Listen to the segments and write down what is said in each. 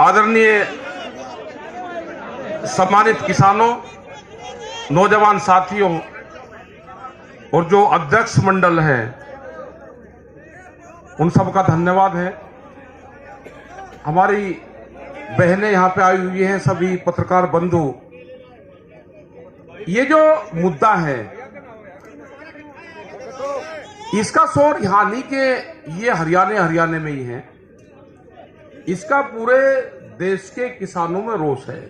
आदरणीय सम्मानित किसानों, नौजवान साथियों और जो अध्यक्ष मंडल है, उन सबका धन्यवाद है। हमारी बहनें यहाँ पे आई हुई हैं, सभी पत्रकार बंधु। ये जो मुद्दा है, इसका शोर यहाँ नहीं कि ये हरियाणा में ही है, इसका पूरे देश के किसानों में रोष है।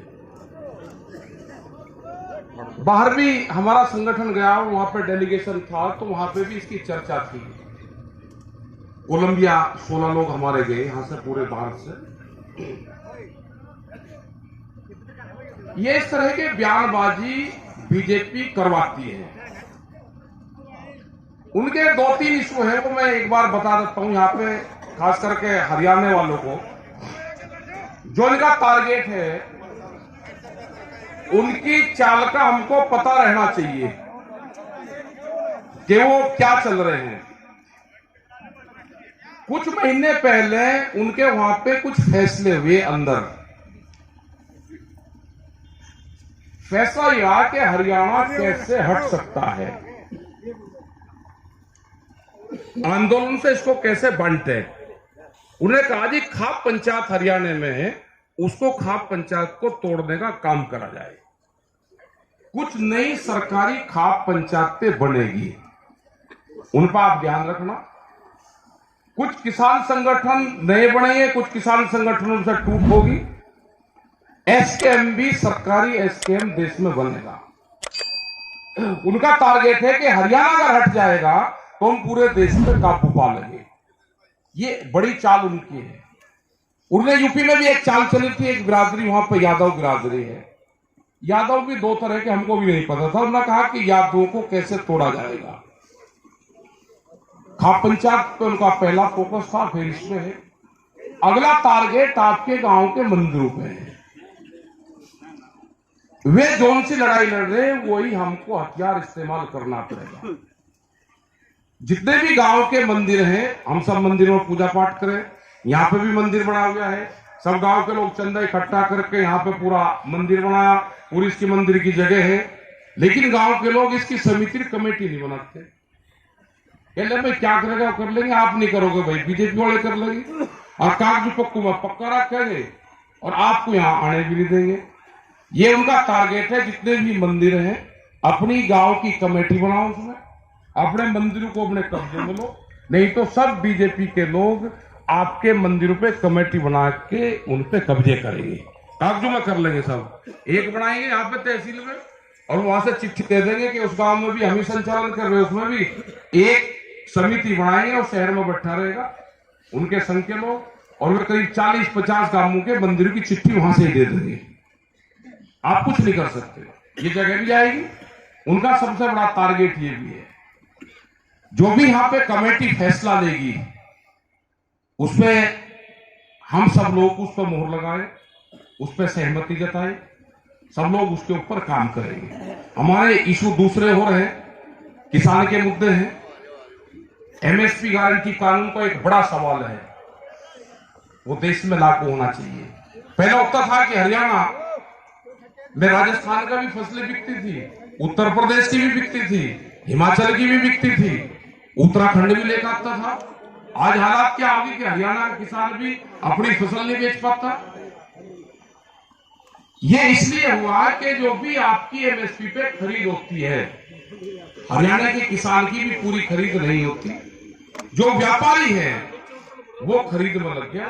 बाहर भी हमारा संगठन गया, वहां पे डेलीगेशन था, तो वहां पे भी इसकी चर्चा थी। कोलंबिया 16 लोग हमारे गए यहां से, पूरे भारत से। ये इस तरह के बयानबाजी बीजेपी करवाती है। उनके 2-3 इशू है, वो मैं एक बार बता देता हूं यहाँ पे, खास करके हरियाणा वालों को। जो इनका टारगेट है, उनकी चाल का हमको पता रहना चाहिए कि वो क्या चल रहे हैं। कुछ महीने पहले उनके वहां पे कुछ फैसले हुए अंदर। फैसला यह कि हरियाणा कैसे हट सकता है, आंदोलन से इसको कैसे बांटे। उन्हें कहा जी खाप पंचायत हरियाणा में है, उसको खाप पंचायत को तोड़ने का काम करा जाए। कुछ नई सरकारी खाप पंचायतें बनेगी, उन पर आप ध्यान रखना। कुछ किसान संगठन नए बनेंगे, कुछ किसान संगठनों से टूट होगी। एसकेएम भी सरकारी एसकेएम देश में बनेगा। उनका टारगेट है कि हरियाणा अगर हट जाएगा तो हम पूरे देश में काबू पा लेंगे। ये बड़ी चाल उनकी है। उन्हें यूपी में भी एक चाल चली थी, एक बिरादरी वहां पर यादव बिरादरी है। यादव भी 2 तरह के, हमको भी नहीं पता था। उन्होंने कहा कि यादवों को कैसे तोड़ा जाएगा। खाप पंचायत पे उनका पहला फोकस था, फिर इसमें है। अगला टारगेट आपके गांव के मंदिरों पे है। वे जोन सी लड़ाई लड़ रहे हैं, वही हमको हथियार इस्तेमाल करना पड़ेगा। जितने भी गांव के मंदिर हैं, हम सब मंदिरों में पूजा पाठ करें। यहाँ पे भी मंदिर बना हुआ है, सब गांव के लोग चंदा इकट्ठा करके यहाँ पे पूरा मंदिर बनाया, पूरी इसकी मंदिर की जगह है। लेकिन गांव के लोग इसकी समिति कमेटी नहीं बनाते। मैं क्या करेगा कर लेंगे, आप नहीं करोगे भाई, बीजेपी वाले कर लेंगे। और कागज पक्कू में पक्का रखेंगे और आपको यहाँ आने भी नहीं देंगे। ये उनका टारगेट है। जितने भी मंदिर हैं, अपनी गांव की कमेटी बनाओ, उसमें अपने मंदिरों को अपने कब्जे में लो, नहीं तो सब बीजेपी के लोग आपके मंदिरों पे कमेटी बना के उन पे कब्जे करेंगे, कागजों में कर लेंगे। सब एक बनाएंगे यहाँ पे तहसील में, और वहां से चिट्ठी दे देंगे कि उस गांव में भी हम ही संचालन कर रहे हैं, उसमें भी एक समिति बनाएंगे और शहर में बैठा रहेगा उनके संघ के लोग, और वे करीब 40-50 गांवों के मंदिरों की चिट्ठी वहां से ही दे देंगे। आप कुछ नहीं कर सकते, ये जगह भी जाएगी। उनका सबसे बड़ा टारगेट ये भी है, जो भी यहाँ पे कमेटी फैसला लेगी उसमें हम सब लोग उस पर मोहर लगाए, उस पर सहमति जताए, सब लोग उसके ऊपर काम करेंगे। हमारे इशू दूसरे हो रहे हैं, किसान के मुद्दे हैं। एमएसपी गारंटी कानून का एक बड़ा सवाल है, वो देश में लागू होना चाहिए। पहले होता था कि हरियाणा में राजस्थान का भी फसलें बिकती थी, उत्तर प्रदेश की भी बिकती थी, हिमाचल की भी बिकती थी, उत्तराखंड भी लेकर आता था। आज हालात क्या होगी कि हरियाणा का किसान भी अपनी फसल नहीं बेच पाता। ये इसलिए हुआ कि जो भी आपकी एमएसपी पे खरीद होती है, हरियाणा के किसान की भी पूरी खरीद नहीं होती। जो व्यापारी है वो खरीद में लग गया,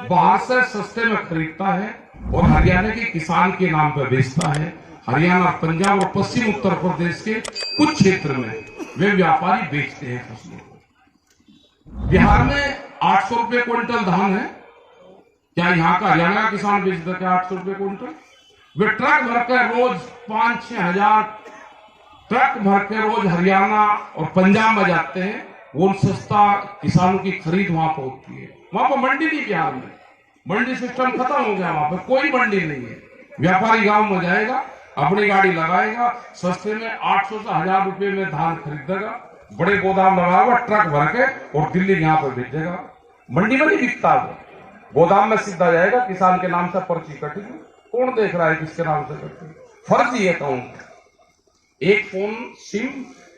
बाहर से सस्ते में खरीदता है और हरियाणा के किसान के नाम पर बेचता है। हरियाणा, पंजाब और पश्चिम उत्तर प्रदेश के कुछ क्षेत्र में वे व्यापारी बेचते हैं फसलों को। बिहार में 800 रुपए क्विंटल धान है, क्या यहाँ का हरियाणा का किसान बेचता है 800 रुपए क्विंटल? वे ट्रक भरकर रोज 5-6 हजार ट्रक भर के रोज हरियाणा और पंजाब में जाते हैं। वो सस्ता किसानों की खरीद वहां पर होती है। वहां पर मंडी नहीं, बिहार में मंडी सिस्टम खत्म हो गया, वहां पर कोई मंडी नहीं है। व्यापारी गांव में जाएगा, अपनी गाड़ी लगाएगा, सस्ते में 800 से 1000 रुपए में धान खरीदेगा, बड़े गोदाम लगाएगा, ट्रक भर के और दिल्ली यहाँ पर भेजेगा। मंडी में नहीं बिकता वो। गोदाम में सीधा जाएगा, किसान के नाम से पर्ची कटेगी। कौन देख रहा है किसके नाम से कटेगी? फर्जी अकाउंट। एक फोन सिम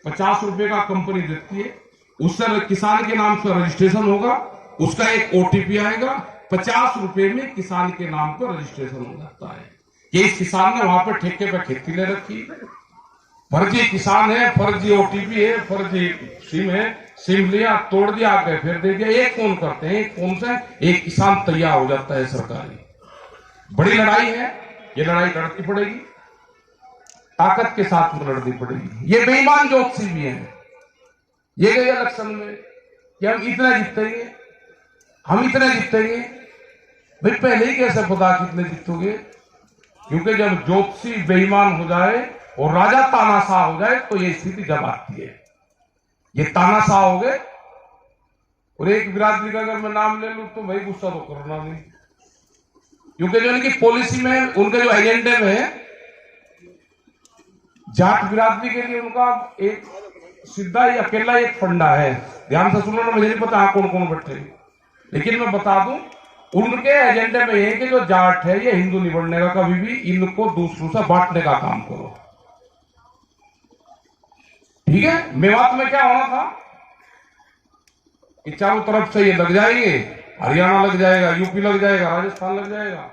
50 रुपए का कंपनी देती है, उससे किसान के नाम से रजिस्ट्रेशन होगा, उसका एक ओटीपी आएगा, 50 रुपए में किसान के नाम पर रजिस्ट्रेशन हो जाता है कि इस किसान ने वहां पर ठेके पे खेती ले रखी। फर्जी किसान है, फर्जी ओटीपी है, फर्जी सिम है, सिम लिया, तोड़ दिया, आके फिर दे दिया। एक फोन करते हैं, एक फोन से एक किसान तैयार हो जाता है सरकारी। बड़ी लड़ाई है, ये लड़ाई लड़नी पड़ेगी, ताकत के साथ लड़नी पड़ेगी। ये बेईमान ज्योतिषी भी है, ये गए इलेक्शन में कि हम इतना जीतेंगे, हम इतने जीतेंगे। भाई पहले ही कैसे पता कितने जीतोगे? क्योंकि जब ज्योतिषी बेईमान हो जाए और राजा तानाशाह हो जाए तो ये स्थिति जब आती है। ये तानाशाह हो गए, और एक बिरादरी का अगर मैं नाम ले लूं तो भाई गुस्सा तो करना नहीं, क्योंकि जो इनकी पॉलिसी में, उनके जो एजेंडे में है, जाट बिरादरी के लिए उनका एक सीधा ही अकेला एक फंडा है। ध्यान से सुनो ना, मुझे नहीं पता कौन कौन बैठे, लेकिन मैं बता दूं, उनके एजेंडे में है कि जो जाट है ये हिंदू नहीं बनने का, कभी भी इनको दूसरों से बांटने का काम करो। ठीक है, मेवात में क्या होना था कि चारों तरफ से ये लग जाएंगे, हरियाणा लग जाएगा, यूपी लग जाएगा, राजस्थान लग जाएगा।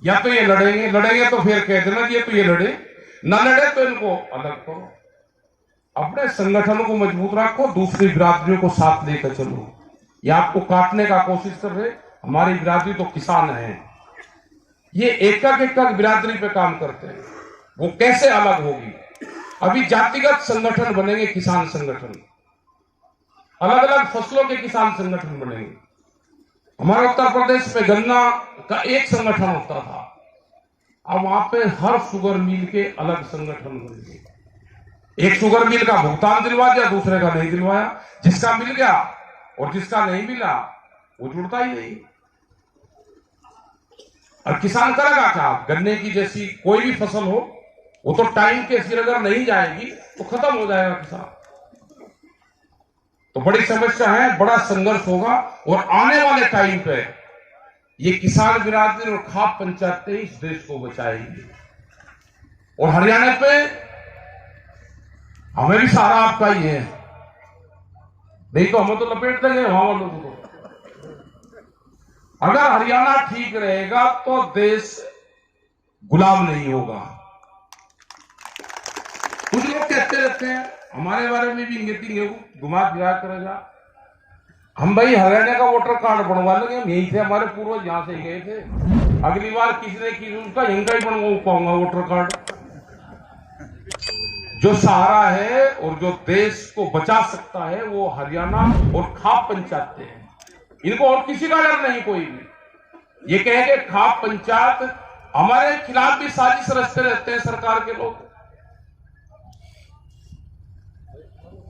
या तो ये लड़ेंगे तो फिर कह देना कि तो ये लड़े, ना लड़े तो इनको अलग करो। अपने संगठनों को मजबूत रखो, दूसरी बिरादरियों को साथ लेकर चलो। ये आपको काटने का कोशिश कर रहे, हमारी बिरादरी तो किसान है, ये एक एक बिरादरी पे काम करते हैं, वो कैसे अलग होगी? अभी जातिगत संगठन बनेंगे, किसान संगठन, अलग अलग फसलों के किसान संगठन बनेंगे। हमारे उत्तर प्रदेश में गन्ना का एक संगठन होता था, अब वहां पे हर शुगर मिल के अलग संगठन बन गए। एक शुगर मिल का भुगतान दिलवा दिया, दूसरे का नहीं दिलवाया। जिसका मिल गया और जिसका नहीं मिला वो जुड़ता ही नहीं। और किसान करेगा क्या? गन्ने की जैसी कोई भी फसल हो, वो तो टाइम के सिर अगर नहीं जाएगी तो खत्म हो जाएगा किसान। तो बड़ी समस्या है, बड़ा संघर्ष होगा, और आने वाले टाइम पे ये किसान बिरादरी और खाप पंचायतें इस देश को बचाएंगी। और हरियाणा पे हमें भी सारा आपका ही है, नहीं तो हमें तो लपेट देंगे वहां वालों को। अगर हरियाणा ठीक रहेगा तो देश गुलाम नहीं होगा। कुछ लोग कहते रहते हैं हमारे बारे में भी इंगित घुमा फिरा करेगा। हम भाई हरियाणा का वोटर कार्ड बनवा लेंगे, हम यहीं थे, हमारे पूर्वज यहां से ही गए थे। अगली बार किसी ने की उसका यहीं का ही बनवा पाऊंगा वोटर कार्ड। जो सहारा है और जो देश को बचा सकता है वो हरियाणा और खाप पंचायतें हैं। इनको और किसी का डर नहीं कोई भी। ये कहेंगे खाप पंचायत हमारे खिलाफ भी साजिश रचते रहते हैं सरकार के लोग।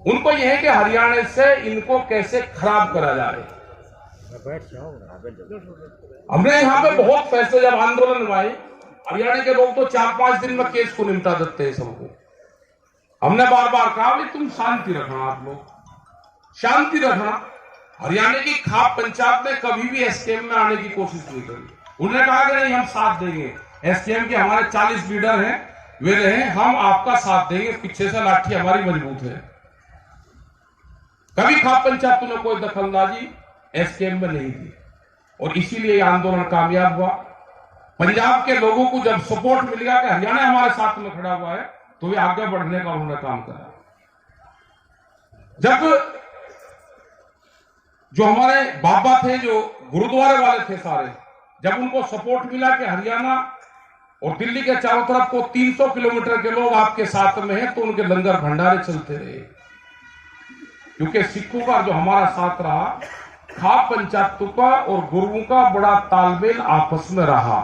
उनको यह है कि हरियाणा से इनको कैसे खराब करा जाए। हमने यहाँ पे बहुत फैसले, जब आंदोलन हुआ, हरियाणा के लोग तो 4-5 दिन में केस को निपटा देते हैं सबको। हमने बार बार कहा कि तुम शांति रखना, आप लोग शांति रखना। हरियाणा की खाप पंचायत ने कभी भी एसकेएम में आने की कोशिश नहीं करी। उन्होंने कहा कि नहीं, हम साथ देंगे, एसकेएम के हमारे 40 लीडर हैं, वे रहे, हम आपका साथ देंगे, पीछे से लाठी हमारी मजबूत है। कभी खाप पंचायतों ने कोई दखलंदाजी एसकेएम में नहीं दी, और इसीलिए आंदोलन कामयाब हुआ। पंजाब के लोगों को जब सपोर्ट मिल गया कि हरियाणा हमारे साथ में खड़ा हुआ है, तो वे आगे बढ़ने का उन्होंने काम करा। जब जो हमारे बाबा थे, जो गुरुद्वारे वाले थे सारे, जब उनको सपोर्ट मिला कि हरियाणा और दिल्ली के चारों तरफ को 300 किलोमीटर के लोग आपके साथ में हैं, तो उनके लंगर भंडारे चलते रहे। क्योंकि सिखों का जो हमारा साथ रहा, खाप पंचायतों का और गुरुओं का बड़ा तालमेल आपस में रहा।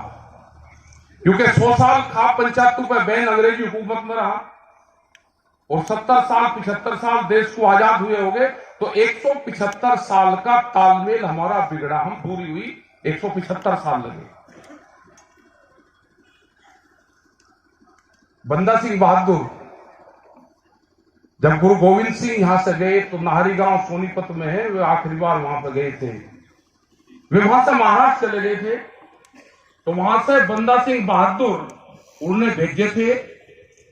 क्योंकि 100 साल खाप पंचायतों पर बैन अंग्रेजी हुकूमत में रहा, और 70 साल 75 साल देश को आजाद हुए हो गए, तो 175 साल का तालमेल हमारा बिगड़ा। हम पूरी हुई 175 साल लगे। बंदा सिंह बहादुर जब गुरु गोविंद सिंह यहां से गए तो नाहरी गांव सोनीपत में है, वे आखिरी बार वहां पर गए थे। वे वहां से महाराष्ट्र चले गए थे, तो वहां से बंदा सिंह बहादुर उन्हें भेजे थे।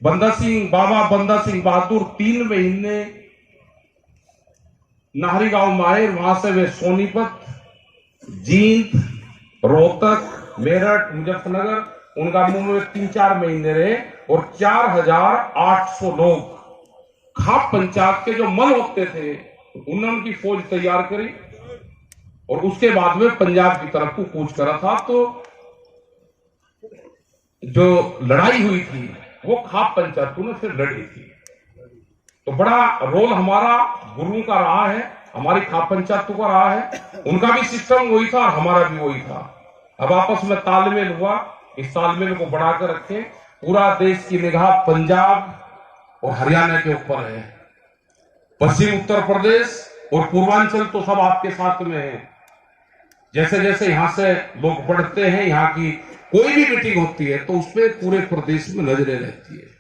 बाबा बंदा सिंह बहादुर 3 महीने नाहरी गांव में आए। वहां से वे सोनीपत, जींद, रोहतक, मेरठ, मुजफ्फरनगर उनका मुंह में 3-4 महीने रहे और 4800 लोग खाप पंचायत के जो मल होते थे उन्होंने उनकी फौज तैयार करी और उसके बाद में पंजाब की तरफ को कूच करा था। तो जो लड़ाई हुई थी वो खाप पंचायतों ने फिर लड़ी थी। तो बड़ा रोल हमारा गुरुओं का रहा है, हमारी खाप पंचायतों का रहा है। उनका भी सिस्टम वही था और हमारा भी वही था। अब आपस में तालमेल हुआ, इस तालमेल को बढ़ाकर रखें। पूरा देश की निगाह पंजाब और हरियाणा के ऊपर है। पश्चिम उत्तर प्रदेश और पूर्वांचल तो सब आपके साथ में है। जैसे जैसे यहां से लोग बढ़ते हैं, यहाँ की कोई भी मीटिंग होती है तो उसपे पूरे प्रदेश में नजरें रहती है।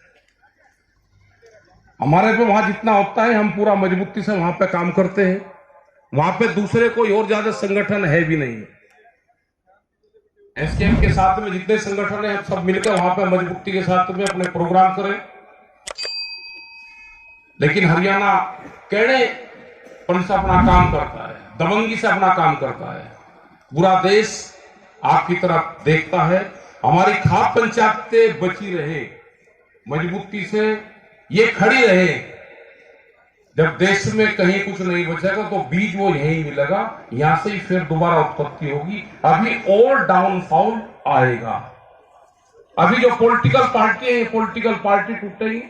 हमारे पे वहां जितना होता है हम पूरा मजबूती से वहां पे काम करते हैं। वहां पे दूसरे कोई और ज्यादा संगठन है भी नहीं। एसकेएम के साथ में जितने संगठन है सब मिलकर वहां पे मजबूती के साथ में अपने प्रोग्राम करें। लेकिन हरियाणा कैड़ेपन से अपना काम करता है, दबंगी से अपना काम करता है। पूरा देश आपकी तरफ देखता है। हमारी खाप पंचायतें बची रहे, मजबूती से ये खड़ी रहे। जब देश में कहीं कुछ नहीं बचेगा तो बीज वो यहीं मिलेगा, यहां से ही फिर दोबारा उत्पत्ति होगी। अभी और डाउनफॉल आएगा। अभी जो पॉलिटिकल पार्टी है, ये पॉलिटिकल पार्टी टूटेगी।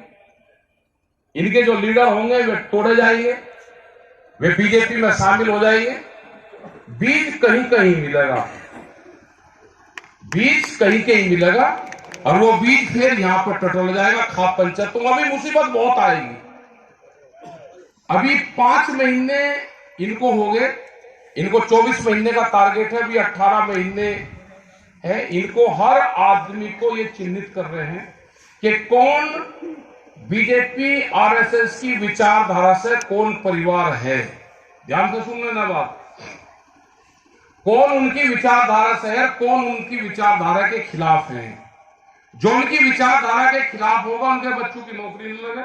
इनके जो लीडर होंगे वे तोड़े जाएंगे, वे बीजेपी में शामिल हो जाएंगे। बीज कहीं कहीं मिलेगा, बीज कहीं कहीं मिलेगा और वो बीज फिर यहां पर टटोल जाएगा खाप पंचायतों में। अभी मुसीबत बहुत आएगी। अभी 5 महीने इनको हो गए, इनको 24 महीने का टारगेट है, अभी 18 महीने है। इनको हर आदमी को ये चिन्हित कर रहे हैं कि कौन बीजेपी आरएसएस की विचारधारा से कौन परिवार है। ध्यान से सुन लेना बात। कौन उनकी विचारधारा से है, कौन उनकी विचारधारा के खिलाफ है। जो उनकी विचारधारा के खिलाफ होगा उनके बच्चों की नौकरी नहीं लगे,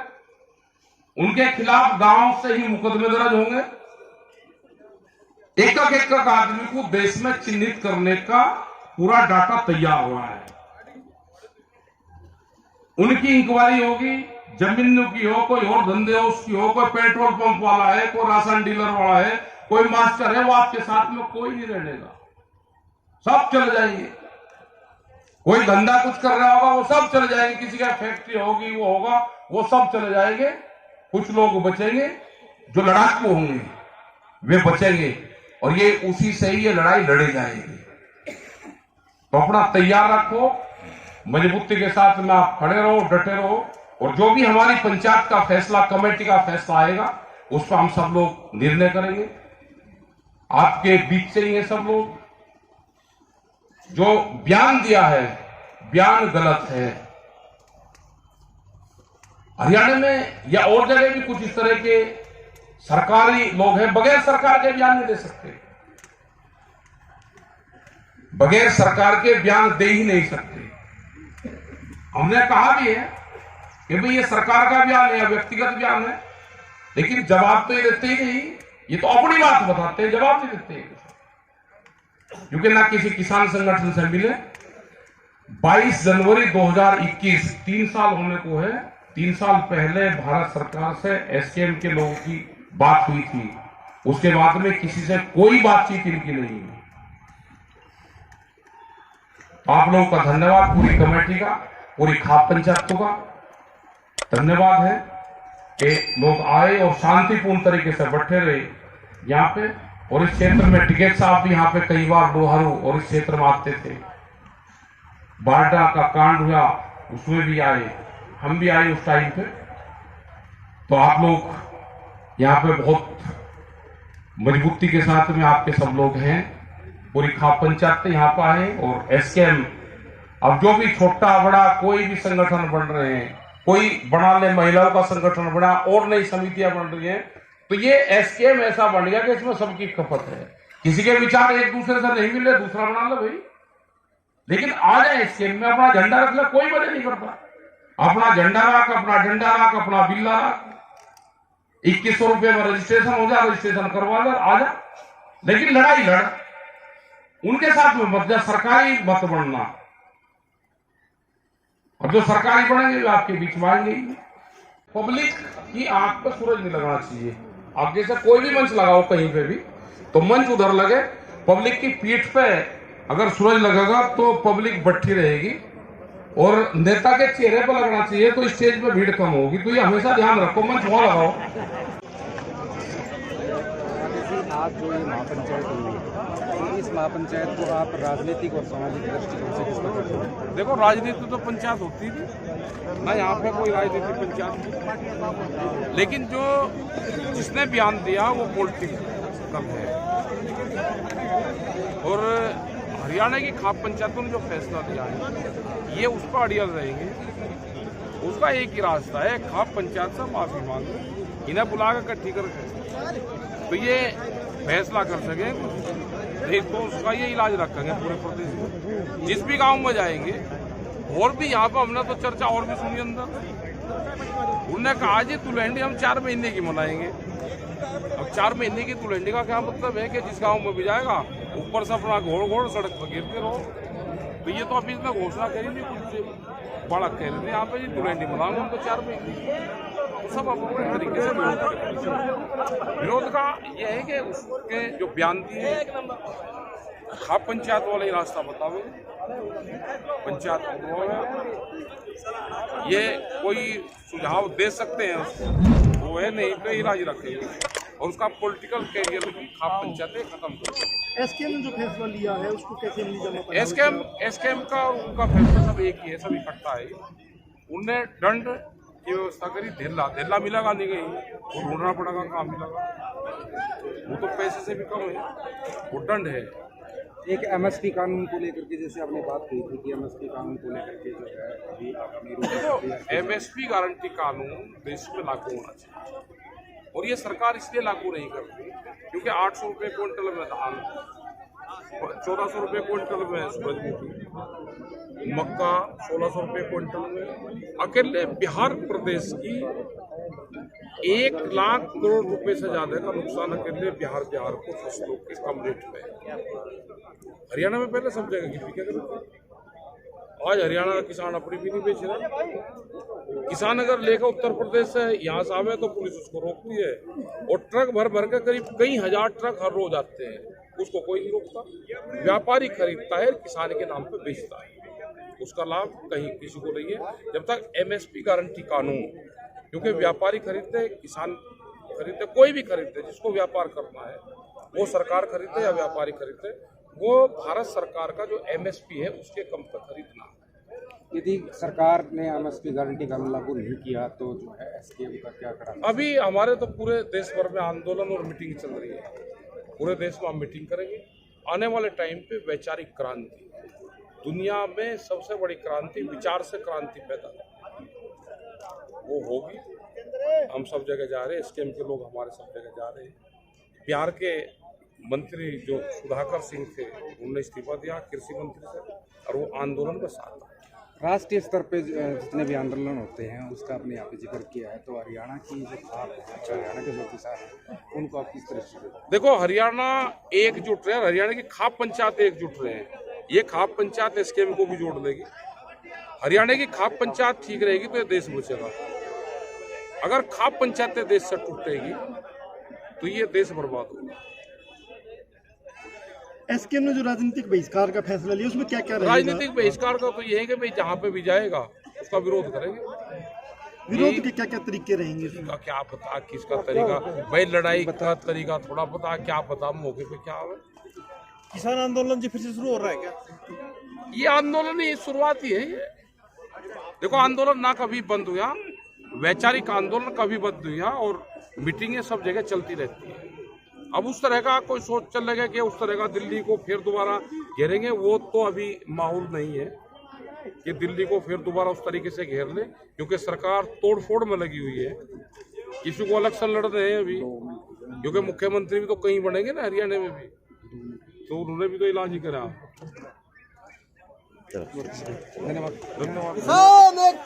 उनके खिलाफ गांव से ही मुकदमे दर्ज होंगे। एक आदमी को देश में चिन्हित करने का पूरा डाटा तैयार हुआ है। उनकी इंक्वायरी होगी, जमीन की हो, कोई और धंधे हो उसकी हो, कोई पेट्रोल पंप वाला है, कोई राशन डीलर वाला है, कोई मास्टर है, वो आपके साथ में कोई नहीं रहेगा, सब चले जाएंगे। कोई धंधा कुछ कर रहा होगा वो सब चले जाएंगे, किसी का फैक्ट्री होगी वो होगा, वो सब चले जाएंगे। कुछ लोग बचेंगे, जो लड़ाकू होंगे वे बचेंगे और ये उसी से ही ये लड़ाई लड़े जाएगी। तो अपना तैयार रखो, मजबूती के साथ में आप खड़े रहो, डटे रहो और जो भी हमारी पंचायत का फैसला, कमेटी का फैसला आएगा उस पर हम सब लोग निर्णय करेंगे। आपके बीच से ही है सब लोग। जो बयान दिया है बयान गलत है। हरियाणा में या और जगह भी कुछ इस तरह के सरकारी लोग हैं, बगैर सरकार के बयान नहीं दे सकते, बगैर सरकार के बयान दे ही नहीं सकते। हमने कहा भी है कि भाई ये सरकार का बयान है या व्यक्तिगत बयान है, लेकिन जवाब तो ये देते ही नहीं। ये तो अपनी बात बताते हैं, जवाब नहीं देते, क्योंकि ना किसी किसान संगठन से मिले। 22 जनवरी 2021 3 साल होने को है। 3 साल पहले भारत सरकार से एसकेएम के लोगों की बात हुई थी, उसके बाद में किसी से कोई बातचीत इनकी नहीं हुई। आप लोगों का धन्यवाद, पूरी कमेटी का, पूरी खाप पंचायतों का धन्यवाद है कि लोग आए और शांतिपूर्ण तरीके से बैठे रहे यहाँ पे। और इस क्षेत्र में टिकैत साहब भी यहाँ पे कई बार डोहरू और इस क्षेत्र में आते थे। बारडा का कांड हुआ उसमें भी आए, हम भी आए उस टाइम पे। तो आप लोग यहाँ पे बहुत मजबूती के साथ में आपके सब लोग हैं। पूरी खाप पंचायत यहाँ पर आए और एसकेएम, अब जो भी छोटा बड़ा कोई भी संगठन बन रहे हैं, कोई बना ले, महिलाओं का संगठन बना और नई समितियां बन रही हैं, तो ये एसकेएम ऐसा बन गया कि इसमें सबकी खपत है। किसी के विचार एक दूसरे से नहीं मिले, दूसरा बना लो भाई, लेकिन आ जाए स्कीम में अपना झंडा रख ले, कोई मदद नहीं करता। अपना झंडा रख, अपना डंडा रख, अपना बिल्ला रख, 2100 रुपये में रजिस्ट्रेशन हो जा, रजिस्ट्रेशन करवा ले, आ जा, लेकिन लड़ाई लड़, उनके साथ में मत जा, सरकारी मत बनना। और जो सरकारी बनेंगे वे आपके बीच में आएंगे। पब्लिक की आंख पर सूरज नहीं लगाना चाहिए। आप जैसे कोई भी मंच लगाओ कहीं पे भी, तो मंच उधर लगे, पब्लिक की पीठ पे अगर सूरज लगेगा तो पब्लिक बैठी रहेगी, और नेता के चेहरे पर लगना चाहिए तो स्टेज पे भीड़ कम होगी। तो ये हमेशा ध्यान रखो, मंच वहां लगाओ। आज जो ये महापंचायत हुई है, इस महापंचायत को आप राजनीतिक और सामाजिक दृष्टिकोण से किस प्रकार से? देखो, राजनीति तो पंचायत होती थी ना, यहाँ पे कोई राजनीति पंचायत नहीं, लेकिन जो जिसने बयान दिया वो पॉलिटिकल है। और हरियाणा की खाप पंचायतों ने जो फैसला लिया है, ये उस पर अड़ियल रहेंगे। उसका एक ही रास्ता है, खाप पंचायत से माफी मांगो, इन्हें बुलाकर इकट्ठी कर तो ये फैसला कर सके, नहीं तो उसका ये इलाज रखेंगे पूरे प्रदेश में। जिस भी गांव में जाएंगे, और भी यहाँ पर हमने तो चर्चा और भी सुनी अंदर, उन्होंने कहा जी तुलहंडी हम 4 महीने की मनाएंगे। अब 4 महीने की तुलहंडी का क्या मतलब है कि जिस गांव में भी जाएगा ऊपर से अपना घोड़ सड़क पर गिरते रहो। तो ये तो अभी इसने घोषणा करी थी, कुछ बड़ा कह रहे थे यहाँ पे जी तुलहंडी मनाओगे हम तो 4 महीने। तो सब अपने तरीके से विरोध का ये है कि उसके जो बयान दिए खाप पंचायत वाला ही रास्ता बताओ, पंचायत ये कोई सुझाव दे सकते हैं उसको, वो है नहीं पे इलाज रखेंगे और उसका पॉलिटिकल कैरियर खाप पंचायतें खत्म करेंगे। एसकेएम ने जो फैसला लिया है उसको कैसे एसकेएम का उनका फैसला सब एक ही है, सब इकट्ठा है। उनने दंड की व्यवस्था करी, धेला मिलेगा नहीं, गई वो ढूंढना पड़ेगा कहाँ मिलेगा, वो तो पैसे से भी कम है, वो दंड है। एक एमएसपी कानून को लेकर के जैसे आपने बात की थी कि एमएसपी कानून को लेकर के जो है अभी आपने एमएसपी गारंटी कानून देश में लागू होना चाहिए, और ये सरकार इसलिए लागू नहीं करती क्योंकि 800 रुपये क्विंटल में धान, 1400 रुपये क्विंटल में सूरजमुखी, मक्का 1600 रुपये क्विंटल में। अकेले बिहार प्रदेश की 1 लाख करोड़ रुपए से ज्यादा का नुकसान अकेले बिहार को फसलों के कम रेट में। हरियाणा में पहले सब जगह की बिका करते, आज हरियाणा का किसान अपनी भी नहीं बेच रहा। किसान अगर लेकर उत्तर प्रदेश से यहाँ से आवे तो पुलिस उसको रोकती है, और ट्रक भर भर के करीब कई हजार ट्रक हर रोज आते हैं, उसको कोई नहीं रोकता। व्यापारी खरीदता है, किसान के नाम पे बेचता है, उसका लाभ कहीं किसी को नहीं है जब तक एमएसपी गारंटी कानून। क्योंकि व्यापारी खरीदते, किसान खरीदते, कोई भी खरीदते, जिसको व्यापार करना है वो सरकार खरीदते या व्यापारी खरीदते, वो भारत सरकार का जो एमएसपी है उसके कम पर खरीदना। यदि सरकार ने एमएसपी गारंटी कानून लागू नहीं किया तो जो है एसकेएम का क्या करा? अभी हमारे तो पूरे देश भर में आंदोलन और मीटिंग चल रही है, पूरे देश में हम मीटिंग करेंगे। आने वाले टाइम पे वैचारिक क्रांति, दुनिया में सबसे बड़ी क्रांति, विचार से क्रांति पैदा वो होगी। हम सब जगह जा रहे हैं, एसकेएम के लोग हमारे सब जगह जा रहे हैं। बिहार के मंत्री जो सुधाकर सिंह थे, उन्होंने इस्तीफा दिया कृषि मंत्री से, और वो आंदोलन में साथ आए। राष्ट्रीय स्तर पे जितने भी आंदोलन होते हैं उसका आपने यहाँ पे जिक्र किया है, तो हरियाणा की जो खाप है, हरियाणा के जो किसान हैं उनको आप किस तरह से? देखो, हरियाणा एकजुट रहे, हरियाणा की खाप पंचायत एकजुट रहे हैं। ये खाप पंचायत एसकेएम को भी जोड़ देगी। हरियाणा की खाप पंचायत ठीक रहेगी तो ये देश बचेगा। अगर खाप पंचायतें देश से टूटेगी तो ये देश बर्बाद होगा। एसकेएम ने जो राजनीतिक बहिष्कार का फैसला लिया उसमें क्या क्या रहेगा? राजनीतिक बहिष्कार का तो ये है कि भाई जहाँ पे भी जाएगा उसका विरोध करेंगे। विरोध के क्या क्या तरीके रहेंगे? क्या पता किसका तरीका, भाई लड़ाई का तरीका थोड़ा पता, क्या पता मौके पे क्या हो। किसान आंदोलन जी फिर से शुरू हो रहा है क्या? ये आंदोलन ही शुरुआत ही है। देखो, आंदोलन ना कभी बंद हुआ, वैचारिक आंदोलन कभी बंद हुआ, और मीटिंगें सब जगह चलती रहती है। अब उस तरह का कोई सोच चल लगा कि उस तरह का दिल्ली को फिर दोबारा घेरेंगे, वो तो अभी माहौल नहीं है कि दिल्ली को फिर दोबारा उस तरीके से घेर ले, क्योंकि सरकार तोड़फोड़ में लगी हुई है। किसी को इलेक्शन लड़ रहे हैं अभी, क्योंकि मुख्यमंत्री भी तो कहीं बनेंगे ना हरियाणा में भी। तो उन्होंने भी तो इलाज ही करा। धन्यवाद। किसान एक